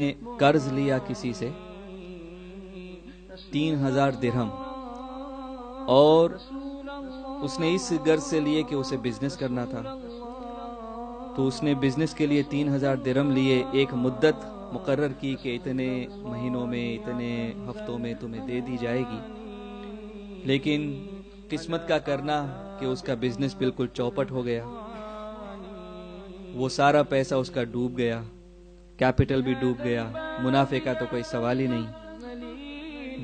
نے قرض لیا کسی سے 3000 درہم، اور اس نے اس غرض سے لیے کہ اسے بزنس کرنا تھا، تو اس نے بزنس کے لیے 3000 درہم لیے، ایک مدت مقرر کی کہ اتنے مہینوں میں اتنے ہفتوں میں تمہیں دے دی جائے گی، لیکن قسمت کا کرنا کہ اس کا بزنس بالکل چوپٹ ہو گیا، وہ سارا پیسہ اس کا ڈوب گیا، کیپٹل بھی ڈوب گیا، منافع کا تو کوئی سوال ہی نہیں۔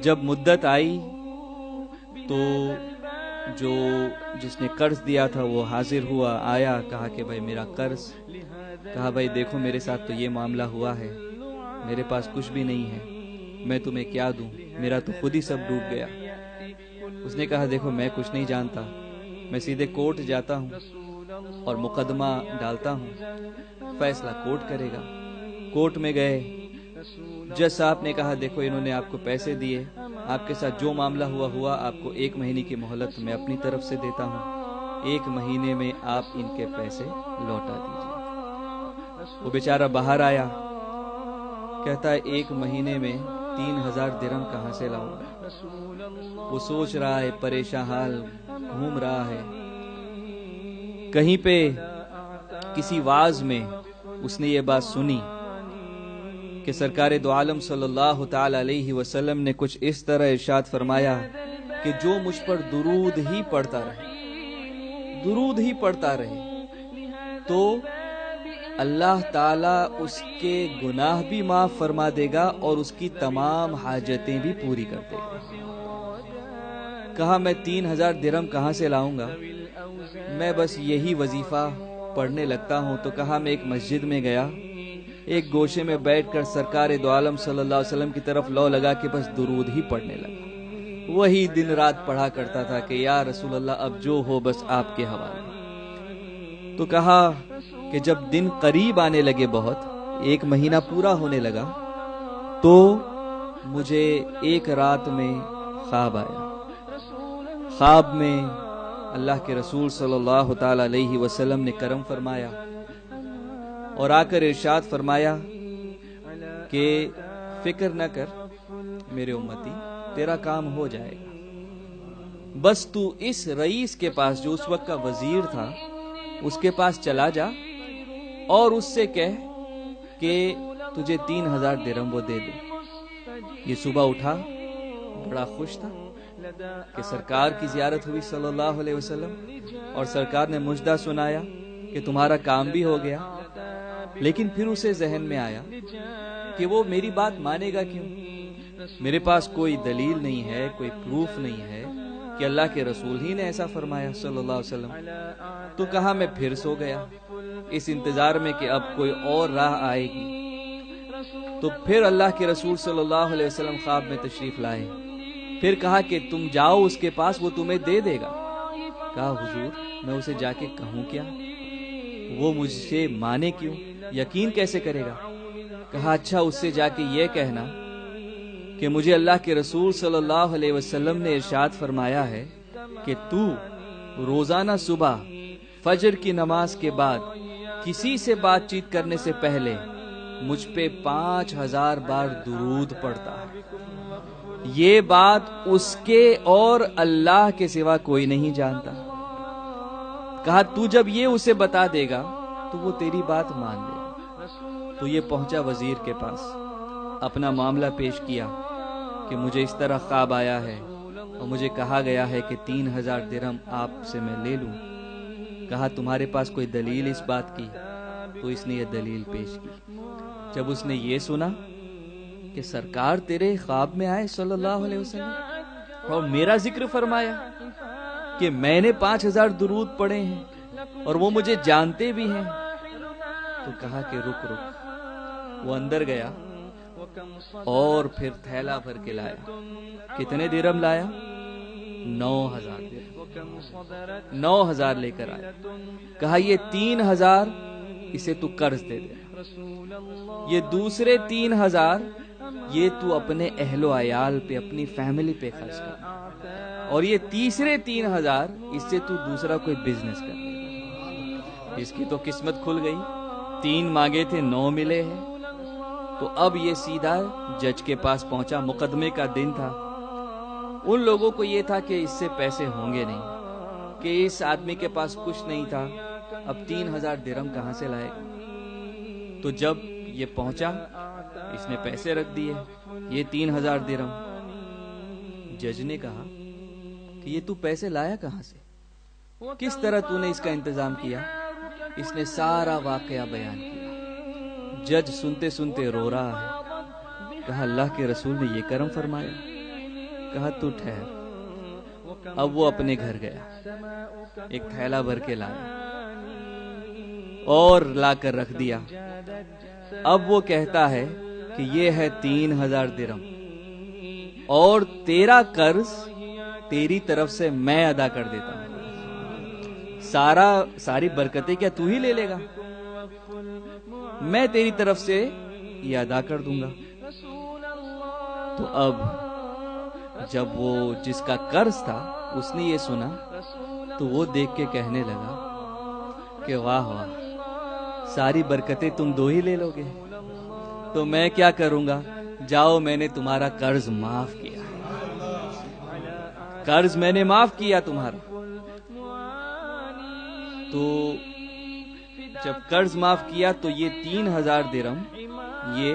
جب مدت آئی تو جس نے قرض دیا تھا وہ حاضر ہوا، آیا، کہا کہ بھائی میرا قرض، کہا بھائی دیکھو میرے ساتھ تو یہ معاملہ ہوا ہے، میرے پاس کچھ بھی نہیں ہے، میں تمہیں کیا دوں، میرا تو خود ہی سب ڈوب گیا۔ اس نے کہا دیکھو میں کچھ نہیں جانتا، میں سیدھے کورٹ جاتا ہوں اور مقدمہ ڈالتا ہوں، فیصلہ کورٹ کرے گا۔ کورٹ میں گئے، جج صاحب نے کہا دیکھو انہوں نے آپ کو پیسے دیے، آپ کے ساتھ جو معاملہ ہوا، آپ کو 1 مہینے کی مہلت میں اپنی طرف سے دیتا ہوں، 1 مہینے میں آپ ان کے پیسے لوٹا دیجیے۔ وہ بیچارہ باہر آیا، کہتا ہے 1 مہینے میں 3000 درہم کہاں سے لاؤں گا؟ وہ سوچ رہا ہے، پریشان حال گھوم رہا ہے۔ کہیں پہ کسی واعظ میں اس نے یہ بات سنی کہ سرکار دو عالم صلی اللہ تعالی علیہ وسلم نے کچھ اس طرح ارشاد فرمایا کہ جو مجھ پر درود ہی پڑھتا رہے تو اللہ تعالی اس کے گناہ بھی معاف فرما دے گا اور اس کی تمام حاجتیں بھی پوری کر دے گا۔ کہا میں 3000 درہم کہاں سے لاؤں گا، میں بس یہی وظیفہ پڑھنے لگتا ہوں۔ تو کہا میں ایک مسجد میں گیا، ایک گوشے میں بیٹھ کر سرکار دو عالم صلی اللہ علیہ وسلم کی طرف لو لگا کہ بس درود ہی پڑھنے لگا، وہی دن رات پڑھا کرتا تھا کہ یا رسول اللہ اب جو ہو بس آپ کے حوالے۔ تو کہا کہ جب دن قریب آنے لگے، بہت 1 مہینہ پورا ہونے لگا، تو مجھے ایک رات میں خواب آیا۔ خواب میں اللہ کے رسول صلی اللہ تعالی علیہ وسلم نے کرم فرمایا اور آ کر ارشاد فرمایا کہ فکر نہ کر میرے امتی، تیرا کام ہو جائے گا، بس تو اس رئیس کے پاس جو اس وقت کا وزیر تھا اس کے پاس چلا جا اور اس سے کہہ کہ تجھے 3000 درہم وہ دے دے۔ یہ صبح اٹھا، بڑا خوش تھا کہ سرکار کی زیارت ہوئی صلی اللہ علیہ وسلم، اور سرکار نے مجدہ سنایا کہ تمہارا کام بھی ہو گیا، لیکن پھر اسے ذہن میں آیا کہ وہ میری بات مانے گا کیوں؟ میرے پاس کوئی دلیل نہیں ہے، کوئی پروف نہیں ہے کہ اللہ کے رسول ہی نے ایسا فرمایا صلی اللہ علیہ وسلم۔ تو کہا میں پھر سو گیا اس انتظار میں کہ اب کوئی اور راہ آئے گی۔ تو پھر اللہ کے رسول صلی اللہ علیہ وسلم خواب میں تشریف لائے، پھر کہا کہ تم جاؤ اس کے پاس، وہ تمہیں دے دے گا۔ کہا حضور میں اسے جا کے کہوں کیا، وہ مجھ سے مانے کیوں، یقین کیسے کرے گا؟ کہا اچھا اس سے جا کے یہ کہنا کہ مجھے اللہ کے رسول صلی اللہ علیہ وسلم نے ارشاد فرمایا ہے کہ تو روزانہ صبح فجر کی نماز کے بعد کسی سے بات چیت کرنے سے پہلے مجھ پہ 5000 بار درود پڑتا ہے، یہ بات اس کے اور اللہ کے سوا کوئی نہیں جانتا۔ کہا تو جب یہ اسے بتا دے گا تو وہ تیری بات مان لے گا۔ تو یہ پہنچا وزیر کے پاس، اپنا معاملہ پیش کیا کہ مجھے اس طرح خواب آیا ہے اور مجھے کہا گیا ہے کہ 3000 درہم آپ سے میں لے لوں۔ کہا تمہارے پاس کوئی دلیل اس بات کی؟ تو اس نے یہ دلیل پیش کی۔ جب اس نے یہ سنا کہ سرکار تیرے خواب میں آئے صلی اللہ علیہ وسلم اور میرا ذکر فرمایا کہ میں نے 5000 درود پڑھے ہیں اور وہ مجھے جانتے بھی ہیں، تو کہا کہ رک۔ وہ اندر گیا اور پھر تھیلا بھر کے لایا۔ کتنے درہم لایا؟ 9000 درہم، 9000 لے کر آیا۔ کہا یہ 3000 اسے تو قرض دے دے، یہ دوسرے 3000 یہ تو اپنے اہل و عیال پہ، اپنی فیملی پہ خرچ کر، اور یہ تیسرے 3000 اس سے تو دوسرا کوئی بزنس کر۔ اس کی تو قسمت کھل گئی، 3 مانگے تھے 9 ملے ہیں۔ تو اب یہ سیدھا جج کے پاس پہنچا، مقدمے کا دن تھا۔ ان لوگوں کو یہ تھا کہ اس سے پیسے ہوں گے نہیں، کہ اس آدمی کے پاس کچھ نہیں تھا، اب 3000 درہم کہاں سے لائے گا؟ تو جب یہ پہنچا، اس نے پیسے رکھ دیے، یہ 3000 درہم۔ جج نے کہا کہ یہ تو پیسے لایا کہاں سے، کس طرح تو نے اس کا انتظام کیا؟ اس نے سارا واقعہ بیان کیا۔ جج سنتے سنتے رو رہا ہے۔ کہا اللہ کے رسول نے یہ کرم فرمایا؟ کہا تو ٹھہر۔ اب وہ اپنے گھر گیا، ایک تھیلا بھر کے لایا اور لا کر رکھ دیا۔ اب وہ کہتا ہے کہ یہ ہے 3000 درہم اور تیرا قرض تیری طرف سے میں ادا کر دیتا ہوں، ساری برکتیں کیا تو ہی لے لے گا؟ میں تیری طرف سے یہ ادا کر دوں گا۔ تو اب جب وہ جس کا قرض تھا اس نے یہ سنا تو وہ دیکھ کے کہنے لگا کہ واہ واہ، ساری برکتیں تم دو ہی لے لو گے، تو میں کیا کروں گا؟ جاؤ، میں نے تمہارا قرض معاف کیا، قرض میں نے معاف کیا تمہارا۔ تو جب قرض معاف کیا تو یہ 3000 درہم یہ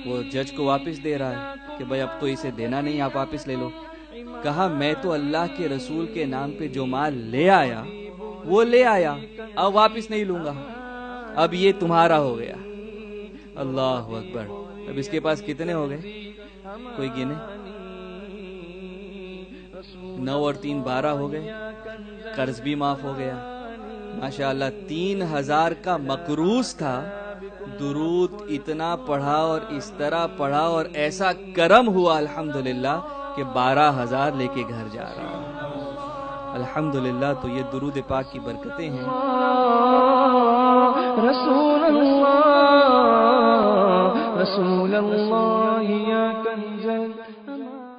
وہ جج کو واپس دے رہا ہے کہ بھائی اب تو اسے دینا نہیں، آپ واپس لے لو۔ کہا میں تو اللہ کے رسول کے نام پہ جو مال لے آیا وہ لے آیا، اب واپس نہیں لوں گا، اب یہ تمہارا ہو گیا۔ اللہ اکبر۔ اب اس کے پاس کتنے ہو گئے؟ کوئی گنے؟ 9 اور 3 12 ہو گئے، قرض بھی معاف ہو گیا۔ ماشاءاللہ 3000 کا مقروض تھا، درود اتنا پڑھا اور اس طرح پڑھا اور ایسا کرم ہوا الحمدللہ کہ 12000 لے کے گھر جا رہا ہے الحمدللہ۔ تو یہ درود پاک کی برکتیں ہیں۔ رسول اللہ